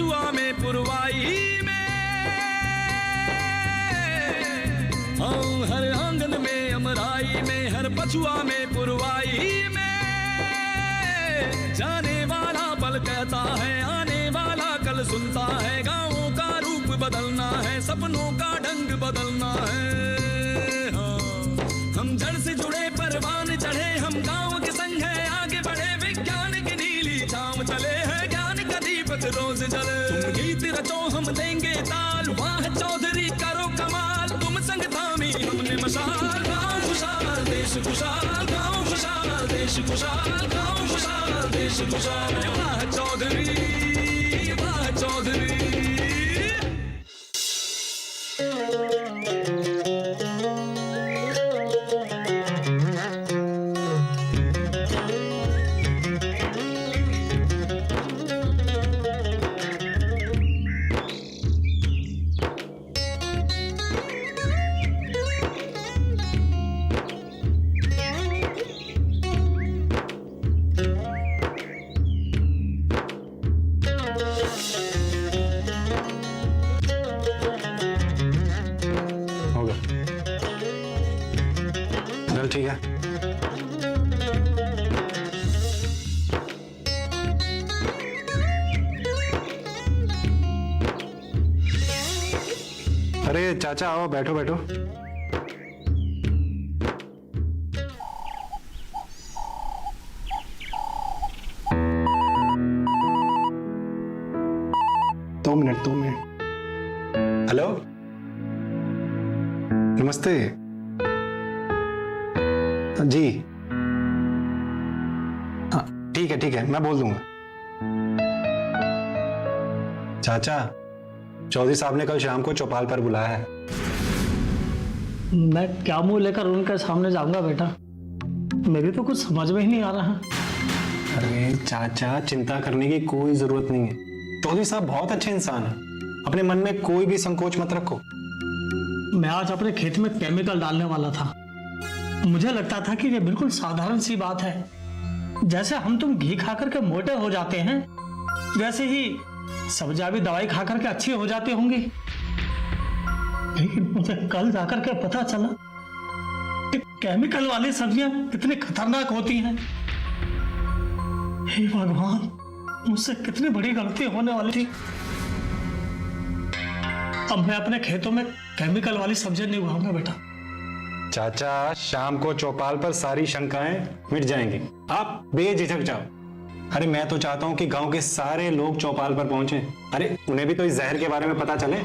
पछुआ में पुरवाई में, हर आंगन में अमराई में, हर पछुआ में पुरवाई में। जाने वाला पल कहता है, आने वाला कल सुनता है। गाँवों का रूप बदलना है, सपनों का ढंग बदलना है। हम जड़ से जुड़े परवान चढ़े, हम गाँव के संग है आगे बढ़े। विज्ञान की नीली छांव चले हैं, ज्ञान का दीपक रोज जले। तुम गीत रचो हम देंगे ताल, वाह चौधरी करो कमाल। तुम संग थामी हमने मशाल, गाँव खुशहाल देश खुशहाल, गाँव खुशहाल देश खुशहाल, गाँव खुशहाल देश खुशहाल। वाह चौधरी, वाह चौधरी। ठीक है। अरे चाचा आओ, बैठो बैठो। दो मिनट। हेलो, नमस्ते जी। हाँ ठीक है, मैं बोल दूंगा। चाचा, चौधरी साहब ने कल शाम को चौपाल पर बुलाया है। मैं क्या मुंह लेकर उनके सामने जाऊंगा बेटा, मेरी तो कुछ समझ में ही नहीं आ रहा। अरे चाचा, चिंता करने की कोई जरूरत नहीं है। चौधरी साहब बहुत अच्छे इंसान हैं, अपने मन में कोई भी संकोच मत रखो। मैं आज अपने खेत में केमिकल डालने वाला था। मुझे लगता था कि ये बिल्कुल साधारण सी बात है। जैसे हम तुम घी खाकर के मोटे हो जाते हैं, वैसे ही सब्जियां भी दवाई खाकर के अच्छी हो जाती होंगी। लेकिन मुझे कल जाकर के पता चला कि केमिकल वाली सब्जियां कितनी खतरनाक होती हैं। हे भगवान, मुझसे कितनी बड़ी गलती होने वाली थी। अब मैं अपने खेतों में केमिकल वाली सब्जियां नहीं उगाऊंगा बेटा। चाचा, शाम को चौपाल पर सारी शंकाएं मिट जाएंगी, आप बेझिझक जाओ। अरे मैं तो चाहता हूं कि गांव के सारे लोग चौपाल पर पहुंचे। अरे उन्हें भी तो इस जहर के बारे में पता चले।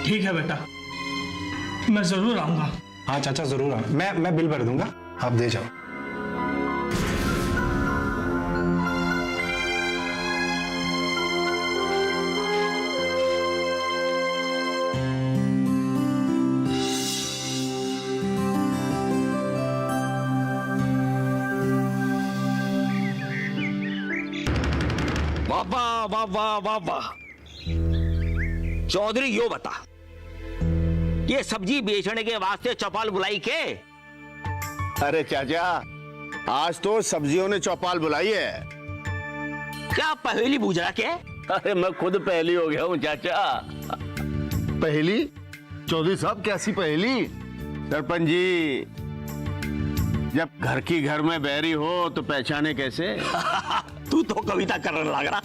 ठीक है बेटा, मैं जरूर आऊंगा। हाँ चाचा जरूर आऊंगा। मैं बिल भर दूंगा, आप दे जाओ। वाह चौधरी, यो बता, ये सब्जी बेचने के वास्ते चौपाल बुलाई के? अरे चाचा, आज तो सब्जियों ने चौपाल बुलाई है। क्या पहेली बूझ रहा के? अरे मैं खुद पहेली हो गया हूँ चाचा। पहेली? चौधरी साहब कैसी पहेली? सरपंच जी, जब घर की घर में बैरी हो तो पहचाने कैसे? तू तो कविता करने लग रहा।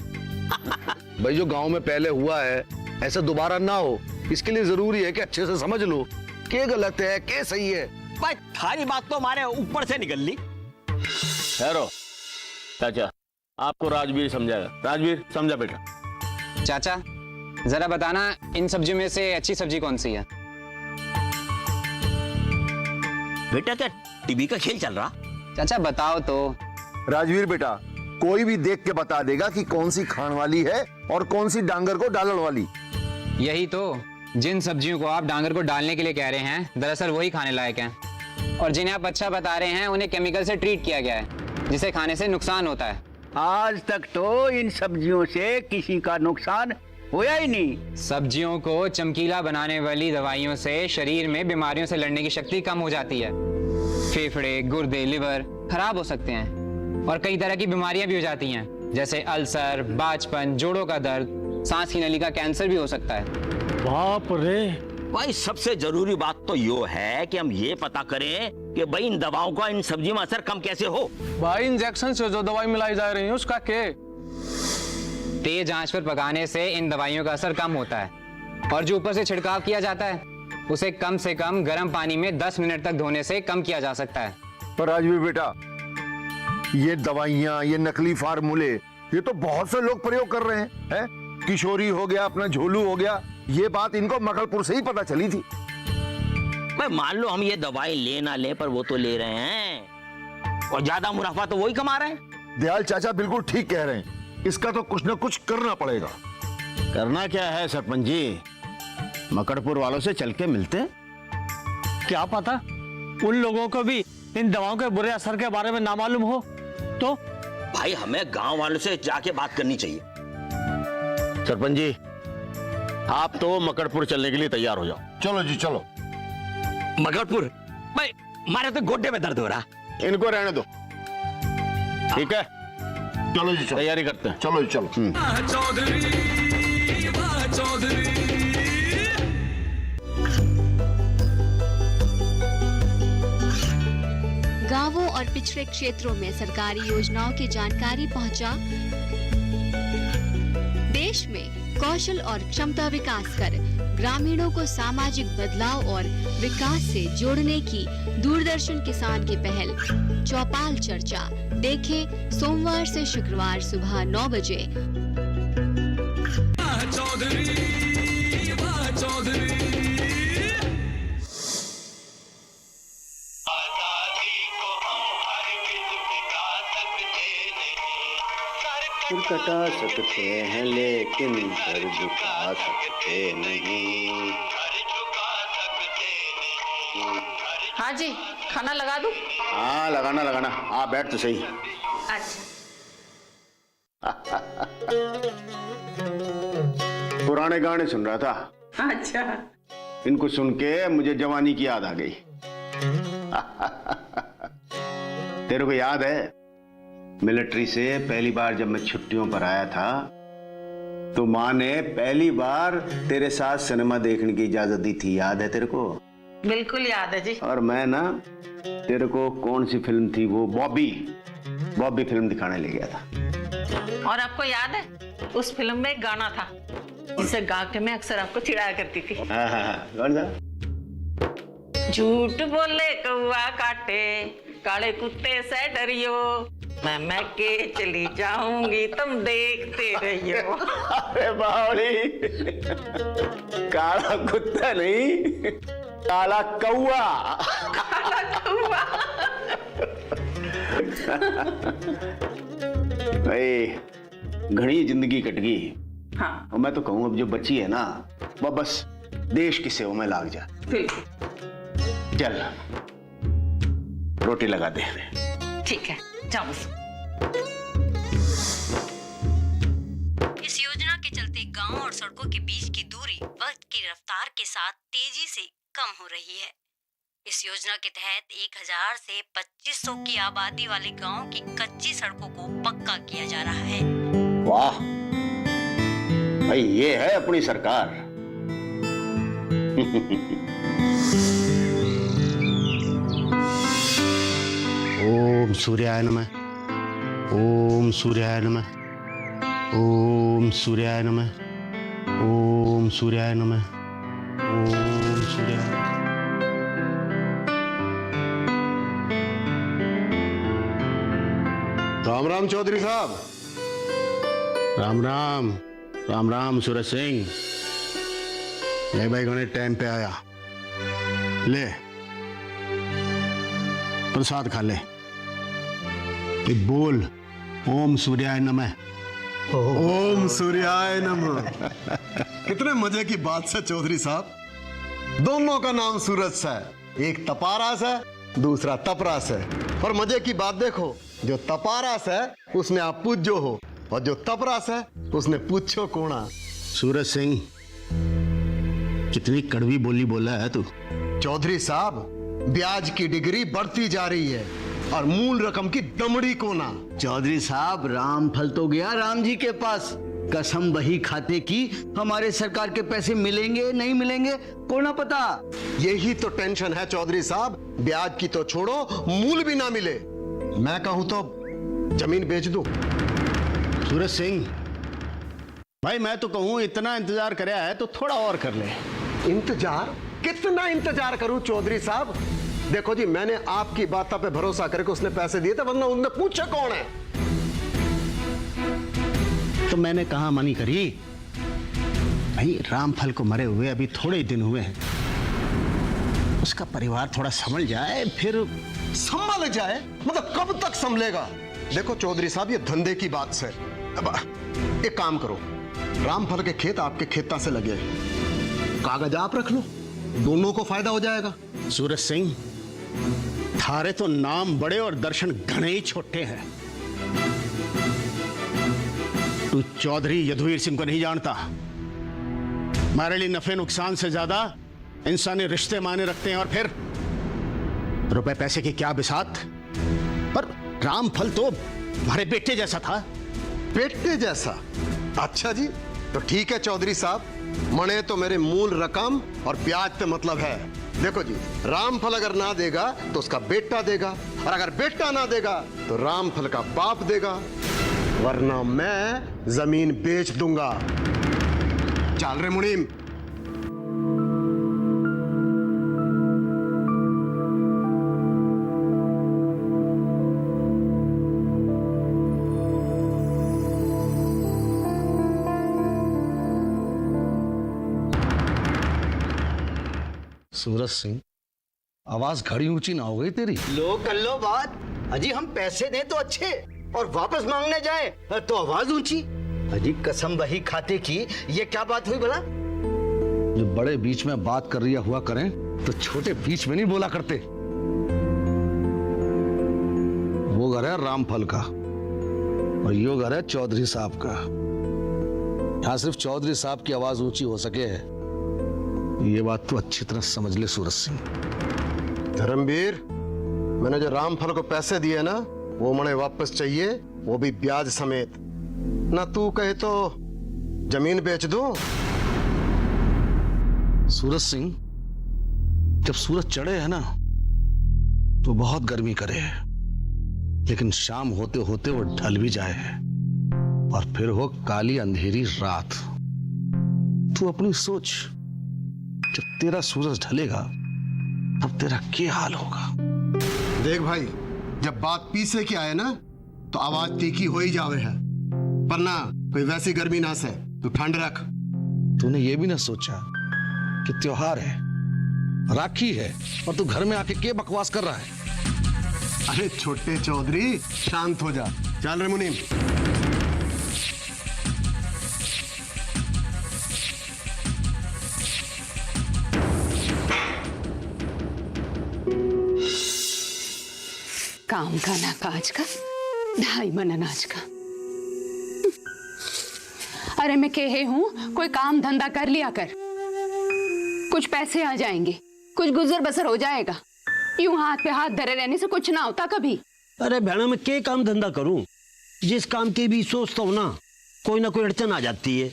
भाई, जो गांव में पहले हुआ है ऐसा दोबारा ना हो, इसके लिए जरूरी है कि अच्छे से समझ लो क्या गलत है क्या सही है। भाई थारी बात तो हमारे ऊपर से निकल ली। ठहरो चाचा, आपको राजवीर समझाएगा। राजवीर समझा बेटा। चाचा जरा बताना, इन सब्जियों में से अच्छी सब्जी कौन सी है? बेटा क्या टीवी का खेल चल रहा? चाचा बताओ तो। राजवीर बेटा, कोई भी देख के बता देगा कि कौन सी खान वाली है और कौन सी डांगर को डालने वाली। यही तो, जिन सब्जियों को आप डांगर को डालने के लिए कह रहे हैं, दरअसल वही खाने लायक हैं, और जिन्हें आप अच्छा बता रहे हैं उन्हें केमिकल से ट्रीट किया गया है, जिसे खाने से नुकसान होता है। आज तक तो इन सब्जियों से किसी का नुकसान होया ही नहीं। सब्जियों को चमकीला बनाने वाली दवाइयों से शरीर में बीमारियों से लड़ने की शक्ति कम हो जाती है। फेफड़े, गुर्दे, लिवर खराब हो सकते हैं और कई तरह की बीमारियां भी हो जाती हैं। जैसे अल्सर, बाजपन, जोड़ों का दर्द, सांस की नली का कैंसर भी हो सकता है। बाप रे। भाई सबसे जरूरी बात तो यो है कि हम ये पता करें कि भाई इन दवाओं का इन सब्जियों में असर कम कैसे हो। भाई इंजेक्शन से जो दवाई मिलाई जा रही है उसका क्या? तेज आंच पर पकाने से इन दवाइयों का असर कम होता है, और जो ऊपर से छिड़काव किया जाता है उसे कम से कम गर्म पानी में 10 मिनट तक धोने से कम किया जा सकता है। पर राजवीर बेटा, ये दवाइयां, ये नकली फार्मूले, ये तो बहुत से लोग प्रयोग कर रहे हैं। किशोरी हो गया, अपना झोलू हो गया, ये बात इनको मकड़पुर से ही पता चली थी। भाई मान लो हम ये दवाई ले ना ले, पर वो तो ले रहे हैं और ज्यादा मुनाफा तो वही कमा रहे हैं। दयाल चाचा बिल्कुल ठीक कह रहे हैं, इसका तो कुछ ना कुछ करना पड़ेगा। करना क्या है सरपंच जी, मकड़पुर वालों से चल के मिलते हैं। क्या पता उन लोगों को भी इन दवाओं के बुरे असर के बारे में ना मालूम हो तो। भाई हमें गांव वालों से जाके बात करनी चाहिए। सरपंच जी, आप तो मकड़पुर चलने के लिए तैयार हो जाओ। चलो जी चलो। मकड़पुर? भाई हमारे तो गोड्डे में दर्द हो रहा। इनको रहने दो, ठीक है? चलो जी चलो, तैयारी करते हैं। चलो जी चलो। वाह चौधरी, वाह चौधरी। गांवों और पिछड़े क्षेत्रों में सरकारी योजनाओं की जानकारी पहुंचा। देश में कौशल और क्षमता विकास कर ग्रामीणों को सामाजिक बदलाव और विकास से जोड़ने की दूरदर्शन किसान की पहल चौपाल चर्चा देखें सोमवार से शुक्रवार सुबह 9 बजे। वाह चौधरी, वाह चौधरी। कटा सकते हैं लेकिन सर झुका सकते नहीं। हाँ जी, खाना लगा दूं? हाँ लगाना लगाना, आप बैठ तो सही। अच्छा। पुराने गाने सुन रहा था। अच्छा। इनको सुन के मुझे जवानी की याद आ गई। तेरे को याद है मिलिट्री से पहली बार जब मैं छुट्टियों पर आया था तो माँ ने पहली बार तेरे साथ सिनेमा देखने की इजाजत दी थी, याद है तेरे को? बिल्कुल याद है जी। और मैं ना तेरे को कौन सी फिल्म थी वो, बॉबी फिल्म दिखाने ले गया था। और आपको याद है उस फिल्म में एक गाना था जिसे गा के मैं अक्सर आपको चिढ़ाया करती थी। कौन सा? झूठ बोले कौवा काटे, काले कुत्ते से डरियो, मैं के चली जाऊंगी तुम देखते रहियो। अरे बावली, काला कुत्ता नहीं, काला कौवा। काला कौवा। भाई घनी जिंदगी कट गई। हाँ। और मैं तो कहूँ अब जो बची है ना वो बस देश की सेवा में लाग जा। चल रोटी लगा दे। ठीक है, जाओ। इस योजना के चलते गांव और सड़कों के बीच की दूरी वक्त की रफ्तार के साथ तेजी से कम हो रही है। इस योजना के तहत 1000 से 2500 की आबादी वाले गांव की कच्ची सड़कों को पक्का किया जा रहा है। वाह भाई, ये है अपनी सरकार। ओम सूर्याय नमः, ओम सूर्याय नमः, ओम सूर्याय नमः, ओम सूर्याय नमः, ओम सूर्याय। राम राम चौधरी साहब। राम राम, राम राम सूरज सिंह। ले भाई गणेश टाइम पे आया, ले प्रसाद खा ले। बोल ओम सूर्याय नमः। ओम सूर्याय नमः। कितने मजे की बात है चौधरी साहब, दोनों का नाम सूरज से है, एक तपारास है दूसरा तपरास है। और मजे की बात देखो, जो तपारास है उसने आप पूज्यो हो और जो तपरास है उसने पूछो कोणा। सूरज सिंह कितनी कड़वी बोली बोला है तू। चौधरी साहब ब्याज की डिग्री बढ़ती जा रही है, और मूल रकम की दमड़ी को ना। चौधरी साहब, रामफल तो गया राम जी के पास, कसम वही खाते की हमारे सरकार के पैसे मिलेंगे नहीं मिलेंगे को ना पता। यही तो टेंशन है चौधरी साहब, ब्याज की तो छोड़ो, मूल भी ना मिले। मैं कहूं तो जमीन बेच दूं। सूरज सिंह भाई, मैं तो कहूं इतना इंतजार कराया है तो थोड़ा और कर ले। इंतजार? कितना इंतजार करूं चौधरी साहब? देखो जी, मैंने आपकी बात पे भरोसा करके उसने पैसे दिए थे, वरना उनने पूछा कौन है। तो मैंने कहा मनी करी भाई, रामफल को मरे हुए अभी थोड़े ही दिन हुए हैं, उसका परिवार थोड़ा संभल जाए, फिर संभल जाए मतलब कब तक संभलेगा? देखो चौधरी साहब, ये धंधे की बात से, अब एक काम करो, रामफल के खेत आपके खेता से लगे, कागज आप रख लो, दोनों को फायदा हो जाएगा। सूरज सिंह, थारे तो नाम बड़े और दर्शन घने ही छोटे हैं। तू चौधरी यदुवीर सिंह को नहीं जानता। हमारे लिए नफे नुकसान से ज्यादा इंसानी रिश्ते मायने रखते हैं, और फिर रुपए पैसे की क्या बिसात। पर रामफल तो हमारे बेटे जैसा था। बेटे जैसा? अच्छा जी, तो ठीक है चौधरी साहब, मने तो मेरे मूल रकम और ब्याज पे मतलब है। देखो जी, रामफल अगर ना देगा तो उसका बेटा देगा, और अगर बेटा ना देगा तो रामफल का बाप देगा, वरना मैं जमीन बेच दूंगा। चल रे मुनीम। सूरज सिंह, आवाज घड़ी ऊंची ना हो गई तेरी? लो कर लो बात। अजी हम पैसे दें तो अच्छे, और वापस मांगने जाए तो आवाज ऊंची। अजी कसम वही खाते की, ये क्या बात हुई भला? जो बड़े बीच में बात कर रिया हुआ करें तो छोटे बीच में नहीं बोला करते। वो घर है रामफल का और यो घर है चौधरी साहब का। यहां सिर्फ चौधरी साहब की आवाज ऊंची हो सके है, ये बात तो अच्छी तरह समझ ले सूरज सिंह। धर्मवीर, मैंने जो रामफल को पैसे दिए ना, वो मने वापस चाहिए, वो भी ब्याज समेत। ना तू कहे तो जमीन बेच दूं। सूरज सिंह, जब सूरज चढ़े है ना तो बहुत गर्मी करे है, लेकिन शाम होते होते वो ढल भी जाए है, और फिर हो काली अंधेरी रात। तू अपनी सोच, जब तेरा सूरज ढलेगा तब तेरा क्या हाल होगा। देख भाई, जब बात पीसे की आए ना तो आवाज तीखी हो ही जावे है, वरना कोई वैसी गर्मी ना से, तू ठंड रख। तूने ये भी ना सोचा कि त्योहार है, राखी है, और तू घर में आके के बकवास कर रहा है? अरे छोटे चौधरी, शांत हो जा। चल रे मुनीम। काम का ना काज का, 2.5 मन अनाज का। अरे मैं कहे हूं, कोई काम धंधा कर लिया कर, कुछ पैसे आ जाएंगे, कुछ गुजर बसर हो जाएगा। यूं हाथ पे हाथ धरे रहने से कुछ ना होता कभी। अरे बहना, मैं क्या काम धंधा करूं? जिस काम की भी सोचता हूं ना, कोई ना कोई अड़चन आ जाती है।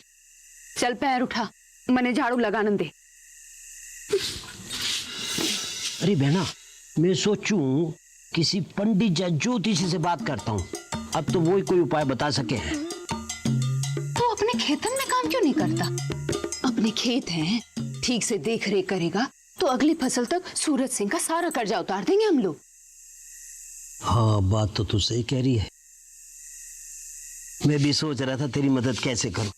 चल पैर उठा, मने झाड़ू लगाने दे। अरे बहना, मैं सोचूं किसी पंडित या ज्योतिषी से बात करता हूँ, अब तो वो ही कोई उपाय बता सके हैं। तो अपने खेतन में काम क्यों नहीं करता? अपने खेत हैं, ठीक से देख रेख करेगा तो अगली फसल तक सूरज सिंह का सारा कर्जा उतार देंगे हम लोग। हाँ, बात तो तू सही कह रही है। मैं भी सोच रहा था तेरी मदद कैसे करूं,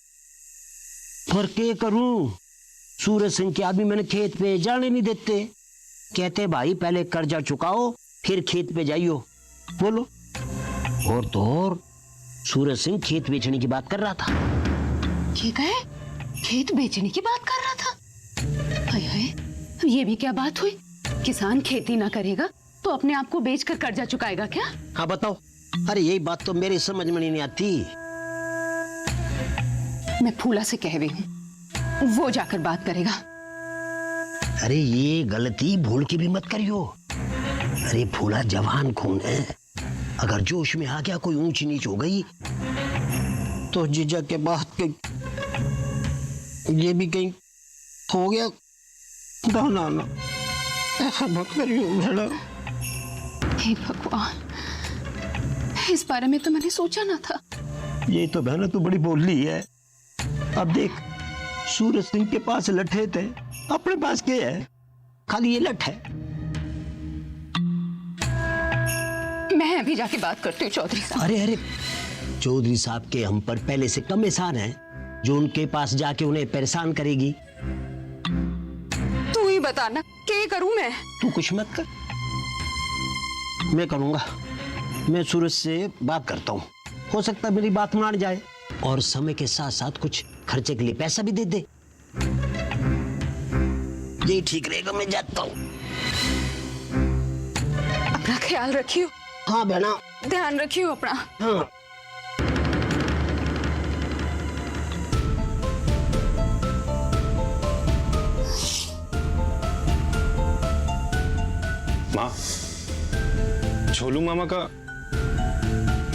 पर क्या करूं? सूरज सिंह के आदमी मैंने खेत पे जाने नहीं देते। कहते भाई पहले कर्जा चुकाओ फिर खेत पे जाइयो। बोलो। और तो और सूरज सिंह खेत बेचने की बात कर रहा था। ये कहे खेत बेचने की बात कर रहा था? हाय हाय, ये भी क्या बात हुई? किसान खेती ना करेगा तो अपने आप को बेचकर कर्जा चुकाएगा क्या? हाँ बताओ। अरे यही बात तो मेरी समझ में नहीं आती। मैं फूला से कह रही हूँ, वो जाकर बात करेगा। अरे ये गलती भूल के भी मत करियो। अरे फूला जवान खून है, अगर जोश में आ गया, कोई ऊंच नीच हो गई तो जीजा के बाद ये भी कहीं हो गया। ना ना ऐसा मत करियो बेटा। हे भगवान, इस बारे में तो मैंने सोचा ना था। ये तो बहना तू बड़ी बोली है। अब देख, सूरज सिंह के पास लठे थे, अपने पास क्या है? खाली ये लठ है। मैं अभी जाके बात करती हूँ चौधरी साहब। अरे चौधरी साहब के हम पर पहले से कम एहसान है जो उनके पास जाके उन्हें परेशान करेगी। तू ही बताना क्या करूं मैं? तू कुछ मत कर, मैं करूंगा। मैं सूरज से बात करता हूँ, हो सकता है मेरी बात मान जाए और समय के साथ साथ कुछ खर्चे के लिए पैसा भी दे दे। ये ठीक रहेगा, मैं जाता हूँ। अपना ख्याल रखियो। हाँ बहना, ध्यान रखियो अपना। हाँ। माँ, छोलू मामा का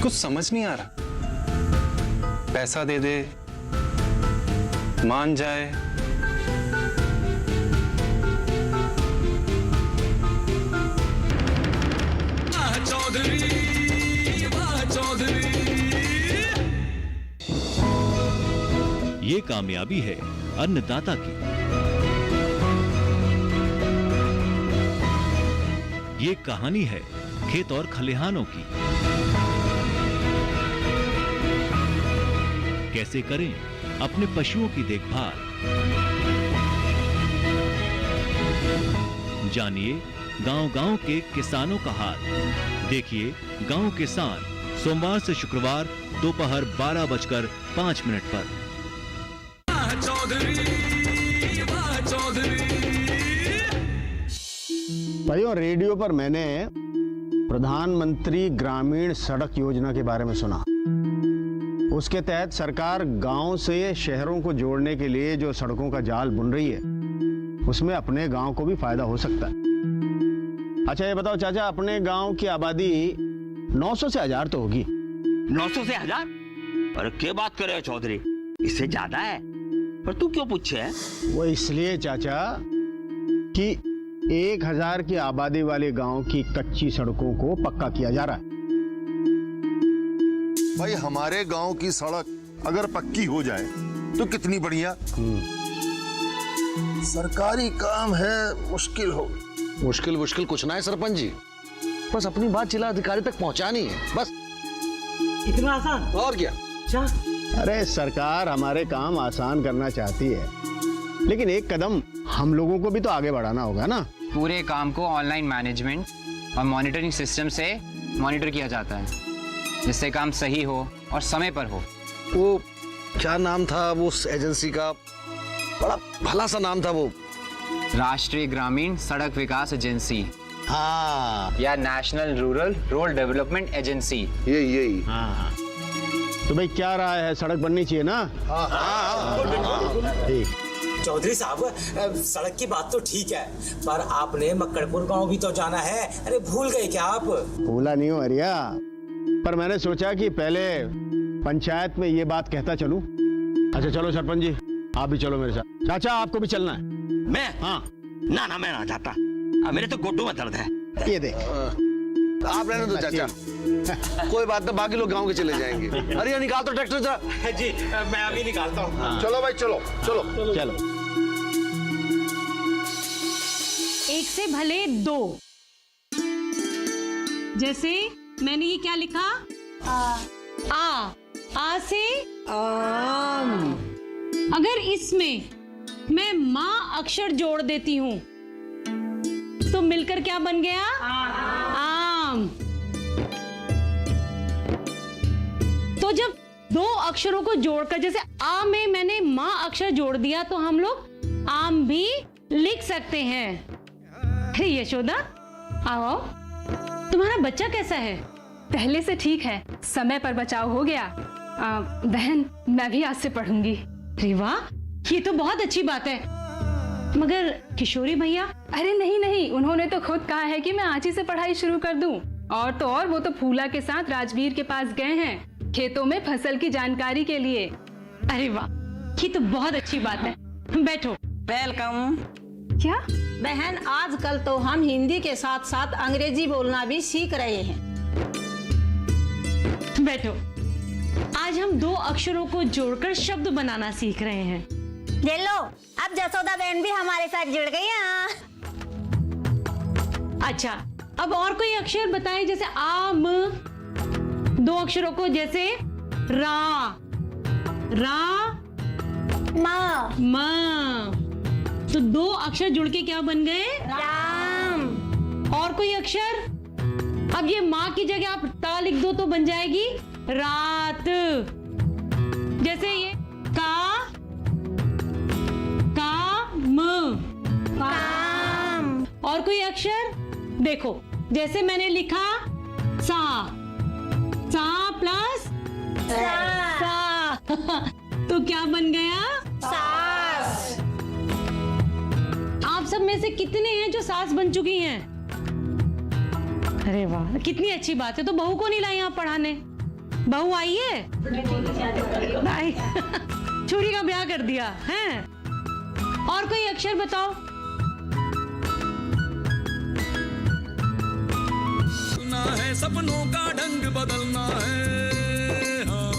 कुछ समझ नहीं आ रहा। पैसा दे दे, मान जाए, चौधरी वाह चौधरी। ये कामयाबी है अन्नदाता की। ये कहानी है खेत और खलिहानों की। कैसे करें अपने पशुओं की देखभाल, जानिए गांव-गांव के किसानों का हाल। देखिए गांव किसान सोमवार से शुक्रवार दोपहर 12:05 पर। भाइयों, रेडियो पर मैंने प्रधानमंत्री ग्रामीण सड़क योजना के बारे में सुना। उसके तहत सरकार गांव से शहरों को जोड़ने के लिए जो सड़कों का जाल बुन रही है, उसमें अपने गांव को भी फायदा हो सकता है। अच्छा ये बताओ चाचा, अपने गांव की आबादी 900 से 1000 तो होगी। 900 से 1000? अरे क्या बात कर रहे हो चौधरी, इससे ज्यादा है। पर तू क्यों पूछे है? वो इसलिए चाचा कि 1000 की आबादी वाले गांव की कच्ची सड़कों को पक्का किया जा रहा है। भाई हमारे गांव की सड़क अगर पक्की हो जाए तो कितनी बढ़िया। सरकारी काम है, मुश्किल हो। मुश्किल कुछ ना है सरपंच जी, बस अपनी बात जिला अधिकारी तक पहुंचानी है, बस। इतना आसान? और क्या। अरे सरकार हमारे काम आसान करना चाहती है, लेकिन एक कदम हम लोगों को भी तो आगे बढ़ाना होगा ना। पूरे काम को ऑनलाइन मैनेजमेंट और मॉनिटरिंग सिस्टम से मॉनिटर किया जाता है, जिससे काम सही हो और समय पर हो। वो क्या नाम था वो उस एजेंसी का? बड़ा भला सा नाम था वो। राष्ट्रीय ग्रामीण सड़क विकास एजेंसी। हाँ। या national rural road development agency. यही। हाँ। तो भाई क्या राय है, सड़क बननी चाहिए ना? ठीक। चौधरी साहब, सड़क की बात तो ठीक है, पर आपने मक्कड़पुर गांव भी तो जाना है। अरे भूल गए क्या आप? भूला नहीं हो अरिया, पर मैंने सोचा कि पहले पंचायत में ये बात कहता चलूं। अच्छा चलो सरपंच जी, आप भी चलो मेरे साथ। चाचा आपको भी चलना है? मैं? हाँ। ना मैं ना जाता, मेरे तो घुटनों में दर्द है। ये देख। आप रहने दो चाचा, कोई बात नहीं, बाकी लोग गांव के चले जाएंगे। अरे निकाल तो ट्रैक्टर जा। जी मैं अभी निकालता हूँ। हाँ। चलो भाई चलो। एक से भले दो। जैसे मैंने ये क्या लिखा? आ से आम। अगर इसमें मैं माँ अक्षर जोड़ देती हूँ तो मिलकर क्या बन गया? आम। तो जब दो अक्षरों को जोड़कर, जैसे आ में मैंने माँ अक्षर जोड़ दिया, तो हम लोग आम भी लिख सकते हैं। हे यशोदा, आओ। तुम्हारा बच्चा कैसा है? पहले से ठीक है, समय पर बचाव हो गया। बहन, मैं भी आज से पढ़ूंगी। अरे वाह, ये तो बहुत अच्छी बात है। मगर किशोरी भैया? अरे नहीं नहीं, उन्होंने तो खुद कहा है कि मैं आज ही से पढ़ाई शुरू कर दूं। और तो और वो तो फूला के साथ राजवीर के पास गए हैं खेतों में फसल की जानकारी के लिए। अरे वाह, ये तो बहुत अच्छी बात है। बैठो। वेलकम। क्या बहन, आजकल तो हम हिंदी के साथ साथ अंग्रेजी बोलना भी सीख रहे हैं। बैठो। आज हम 2 अक्षरों को जोड़कर शब्द बनाना सीख रहे हैं। ये लो, अब जसोदा बहन भी हमारे साथ जुड़ गई हैं। अच्छा, अब और कोई अक्षर बताएं, जैसे आम। 2 अक्षरों को, जैसे रा, मा। तो 2 अक्षर जुड़ के क्या बन गए? राम। और कोई अक्षर? अब ये माँ की जगह आप ता लिख दो तो बन जाएगी रात। जैसे ये काम। और कोई अक्षर? देखो, जैसे मैंने लिखा सा प्लस सा तो क्या बन गया? सास। आप सब में से कितने हैं जो सास बन चुकी हैं? अरे वाह, कितनी अच्छी बात है। तो बहू को नहीं लाई यहाँ पढ़ाने? बहू आई है? नहीं। छुरी का ब्याह कर दिया है। और कोई अक्षर बताओ। सुना है सपनों का ढंग बदलना है। हाँ,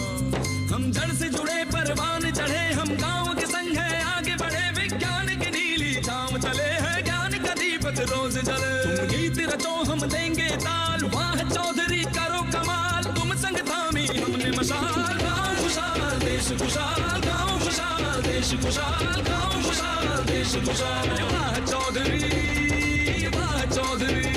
हम जड़ से जुड़े परवान चढ़े, हम गांव के संग है आगे बढ़े, विज्ञान की नीली छांव चले हैं, ज्ञान का दीपक रोज जले। तुम गीत रचो हम देंगे ताल, वाह चौधरी करो कमाल, तुम संग थामी हमने मशाल। गाँव खुशहाल देश खुशहाल, गाँव खुशहाल देश खुशहाल, गाँव खुशहाल देश खुशहाल। वाह चौधरी, वाह चौधरी।